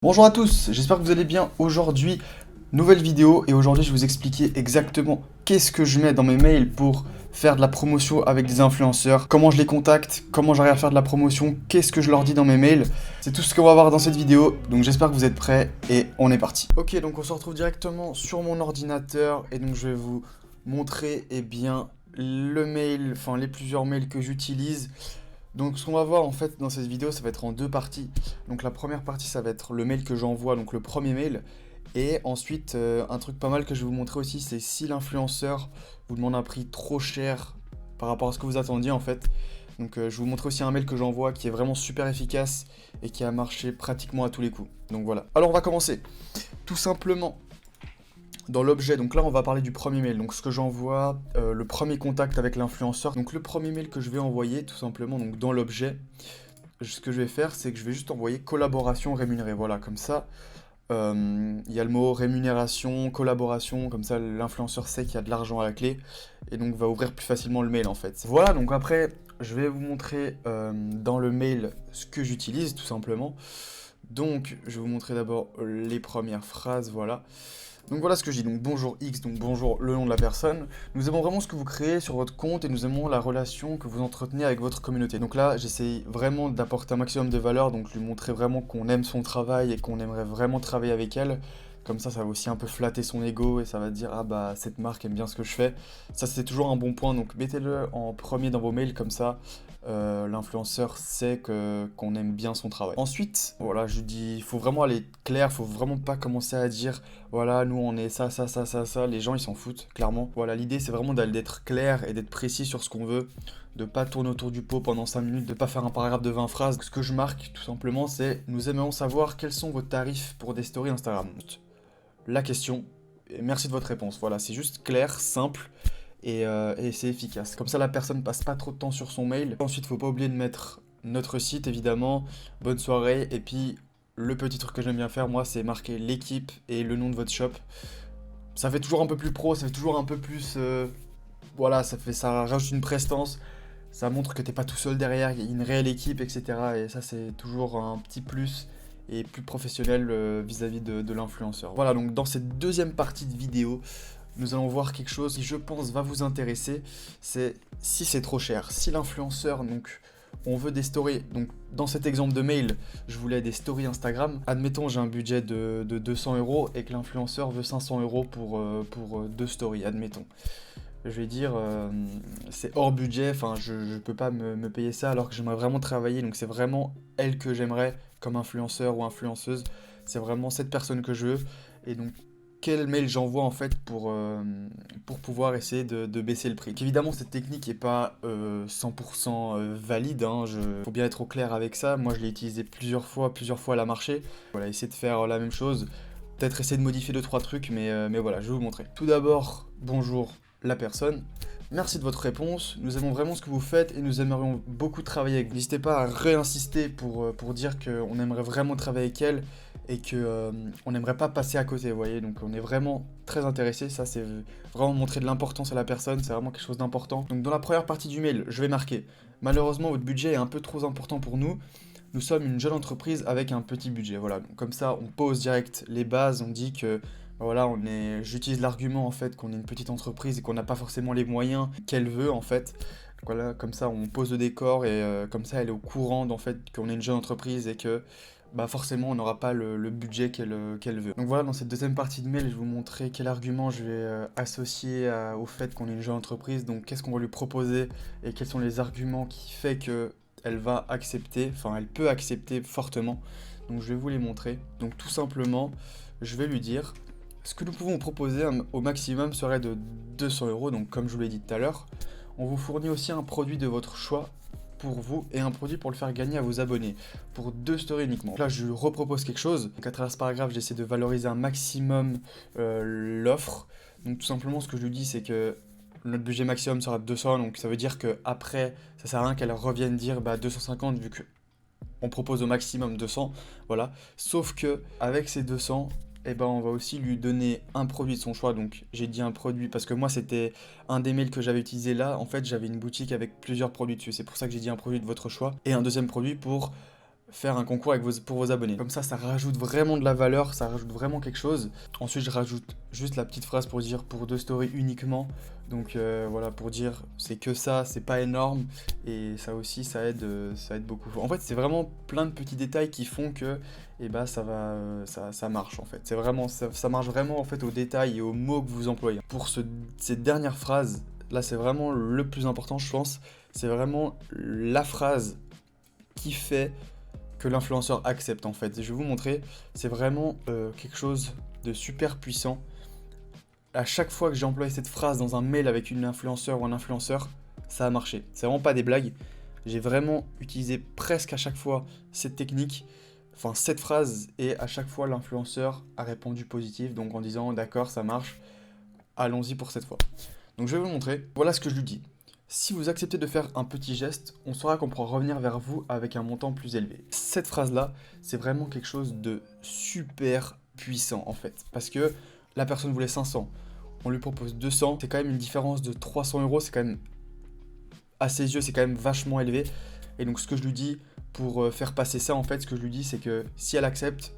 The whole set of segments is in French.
Bonjour à tous, j'espère que vous allez bien. Aujourd'hui, nouvelle vidéo et aujourd'hui je vais vous expliquer exactement qu'est-ce que je mets dans mes mails pour faire de la promotion avec des influenceurs, comment je les contacte, comment j'arrive à faire de la promotion, qu'est-ce que je leur dis dans mes mails. C'est tout ce qu'on va voir dans cette vidéo, donc j'espère que vous êtes prêts et on est parti. Ok, donc on se retrouve directement sur mon ordinateur et donc je vais vous montrer le mail, enfin les plusieurs mails que j'utilise. Donc ce qu'on va voir en fait dans cette vidéo, ça va être en deux parties. Donc la première partie, ça va être le mail que j'envoie, donc le premier mail. Et ensuite, un truc pas mal que je vais vous montrer aussi, c'est si l'influenceur vous demande un prix trop cher par rapport à ce que vous attendiez en fait. Donc je vais vous montrer aussi un mail que j'envoie qui est vraiment super efficace et qui a marché pratiquement à tous les coups. Donc voilà. Alors on va commencer. Tout simplement, dans l'objet, donc là on va parler du premier mail, donc ce que j'envoie, le premier contact avec l'influenceur. Donc le premier mail que je vais envoyer tout simplement, donc dans l'objet, ce que je vais faire c'est que je vais juste envoyer collaboration rémunérée, voilà, comme ça, il y a le mot rémunération, collaboration, comme ça l'influenceur sait qu'il y a de l'argent à la clé, et donc va ouvrir plus facilement le mail en fait. Voilà, donc après je vais vous montrer dans le mail ce que j'utilise tout simplement. Donc je vais vous montrer d'abord les premières phrases, voilà. Donc voilà ce que je dis, donc bonjour X, donc bonjour le nom de la personne. Nous aimons vraiment ce que vous créez sur votre compte et nous aimons la relation que vous entretenez avec votre communauté. Donc là, j'essaye vraiment d'apporter un maximum de valeur, donc lui montrer vraiment qu'on aime son travail et qu'on aimerait vraiment travailler avec elle. Comme ça va aussi un peu flatter son ego et ça va dire ah bah cette marque aime bien ce que je fais. Ça c'est toujours un bon point, donc mettez-le en premier dans vos mails comme ça. L'influenceur sait qu'on aime bien son travail. Ensuite, voilà, je dis, il faut vraiment aller clair, faut vraiment pas commencer à dire, voilà, nous on est ça, ça, ça, ça, ça. Les gens ils s'en foutent, clairement. Voilà, l'idée c'est vraiment d'être clair et d'être précis sur ce qu'on veut, de pas tourner autour du pot pendant 5 minutes, de pas faire un paragraphe de 20 phrases. Ce que je marque, tout simplement, c'est, nous aimerions savoir quels sont vos tarifs pour des stories Instagram. La question, et merci de votre réponse. Voilà, c'est juste clair, simple et c'est efficace. Comme ça, la personne passe pas trop de temps sur son mail. Ensuite, faut pas oublier de mettre notre site, évidemment. Bonne soirée. Et puis, le petit truc que j'aime bien faire, moi, c'est marquer l'équipe et le nom de votre shop. Ça fait toujours un peu plus pro, ça fait toujours un peu plus... voilà, ça rajoute une prestance. Ça montre que t'es pas tout seul derrière, il y a une réelle équipe, etc. Et ça, c'est toujours un petit plus et plus professionnel vis-à-vis de l'influenceur. Voilà, donc dans cette deuxième partie de vidéo, nous allons voir quelque chose qui, je pense, va vous intéresser. C'est si c'est trop cher. Si l'influenceur, donc, on veut des stories. Donc, dans cet exemple de mail, je voulais des stories Instagram. Admettons, j'ai un budget de 200 € et que l'influenceur veut 500 € pour deux stories, admettons. Je vais dire, c'est hors budget, enfin, je peux pas me payer ça alors que j'aimerais vraiment travailler. Donc, c'est vraiment elle que j'aimerais comme influenceur ou influenceuse. C'est vraiment cette personne que je veux. Et donc, quel mail j'envoie en fait pour pouvoir essayer de baisser le prix. Donc, évidemment, cette technique n'est pas 100% valide, hein, faut bien être au clair avec ça. Moi, je l'ai utilisé plusieurs fois elle a marché. Voilà, essayer de faire la même chose. Peut-être essayer de modifier deux trois trucs, mais voilà, je vais vous montrer. Tout d'abord, bonjour la personne. Merci de votre réponse, nous aimons vraiment ce que vous faites et nous aimerions beaucoup travailler avec vous. N'hésitez pas à réinsister pour dire qu'on aimerait vraiment travailler avec elle et qu'on on n'aimerait pas passer à côté, vous voyez. Donc on est vraiment très intéressé, ça c'est vraiment montrer de l'importance à la personne, c'est vraiment quelque chose d'important. Donc dans la première partie du mail, je vais marquer « Malheureusement, votre budget est un peu trop important pour nous. Nous sommes une jeune entreprise avec un petit budget. » Voilà, donc comme ça on pose direct les bases, on dit que voilà, j'utilise l'argument en fait qu'on est une petite entreprise et qu'on n'a pas forcément les moyens qu'elle veut en fait. Voilà, comme ça on pose le décor et comme ça elle est au courant d'en fait qu'on est une jeune entreprise et que bah forcément on n'aura pas le budget qu'elle veut. Donc voilà, dans cette deuxième partie de mail, je vais vous montrer quel argument je vais associer au fait qu'on est une jeune entreprise. Donc qu'est-ce qu'on va lui proposer et quels sont les arguments qui fait que elle va accepter, enfin elle peut accepter fortement. Donc je vais vous les montrer. Donc tout simplement, je vais lui dire ce que nous pouvons vous proposer au maximum serait de 200 €, donc comme je vous l'ai dit tout à l'heure. On vous fournit aussi un produit de votre choix pour vous et un produit pour le faire gagner à vos abonnés, pour 2 stories uniquement. Donc là, je repropose quelque chose. Donc à travers ce paragraphe, j'essaie de valoriser un maximum l'offre. Donc tout simplement, ce que je lui dis, c'est que notre budget maximum sera de 200, donc ça veut dire qu'après, ça sert à rien qu'elle revienne dire bah, 250 vu que on propose au maximum 200, voilà. Sauf que avec ces 200, eh ben, on va aussi lui donner un produit de son choix. Donc j'ai dit un produit parce que moi c'était un des mails que j'avais utilisé là. En fait j'avais une boutique avec plusieurs produits dessus. C'est pour ça que j'ai dit un produit de votre choix. Et un deuxième produit pour faire un concours pour vos abonnés. Comme ça rajoute vraiment de la valeur, ça rajoute vraiment quelque chose. Ensuite, je rajoute juste la petite phrase pour dire pour 2 stories uniquement. Donc voilà, pour dire c'est que ça, c'est pas énorme. Et ça aussi, ça aide beaucoup. En fait, c'est vraiment plein de petits détails qui font que ça marche en fait. C'est vraiment, ça marche vraiment en fait aux détails et aux mots que vous employez. Pour cette dernière phrase, là, c'est vraiment le plus important, je pense. C'est vraiment la phrase qui fait que l'influenceur accepte en fait. Et je vais vous montrer, c'est vraiment quelque chose de super puissant. À chaque fois que j'ai employé cette phrase dans un mail avec une influenceur ou un influenceur, ça a marché. C'est vraiment pas des blagues. J'ai vraiment utilisé presque à chaque fois cette technique, enfin cette phrase, et à chaque fois l'influenceur a répondu positif, donc en disant d'accord, ça marche, allons-y pour cette fois. Donc je vais vous montrer, voilà ce que je lui dis. Si vous acceptez de faire un petit geste, on saura qu'on pourra revenir vers vous avec un montant plus élevé. Cette phrase-là, c'est vraiment quelque chose de super puissant en fait. Parce que la personne voulait 500, on lui propose 200, c'est quand même une différence de 300 €, c'est quand même, à ses yeux, c'est quand même vachement élevé. Et donc ce que je lui dis, pour faire passer ça en fait, ce que je lui dis, c'est que si elle accepte,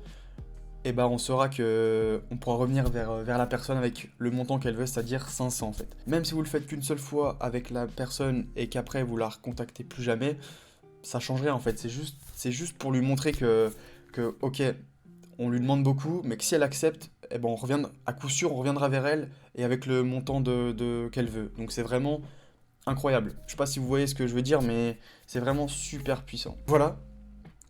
et ben on saura que on pourra revenir vers la personne avec le montant qu'elle veut, c'est-à-dire 500 en fait. Même si vous le faites qu'une seule fois avec la personne et qu'après vous la recontactez plus jamais, ça change rien en fait. C'est juste pour lui montrer que ok, on lui demande beaucoup, mais que si elle accepte, et ben à coup sûr on reviendra vers elle et avec le montant qu'elle veut. Donc c'est vraiment incroyable. Je sais pas si vous voyez ce que je veux dire, mais c'est vraiment super puissant. Voilà.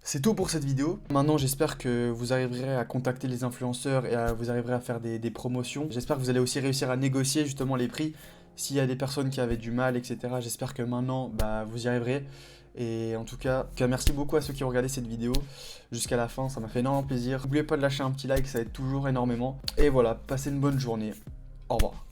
C'est tout pour cette vidéo. Maintenant, j'espère que vous arriverez à contacter les influenceurs et vous arriverez à faire des promotions. J'espère que vous allez aussi réussir à négocier justement les prix. S'il y a des personnes qui avaient du mal, etc., j'espère que maintenant, vous y arriverez. Et en tout cas, merci beaucoup à ceux qui ont regardé cette vidéo jusqu'à la fin. Ça m'a fait énormément plaisir. N'oubliez pas de lâcher un petit like, ça aide toujours énormément. Et voilà, passez une bonne journée. Au revoir.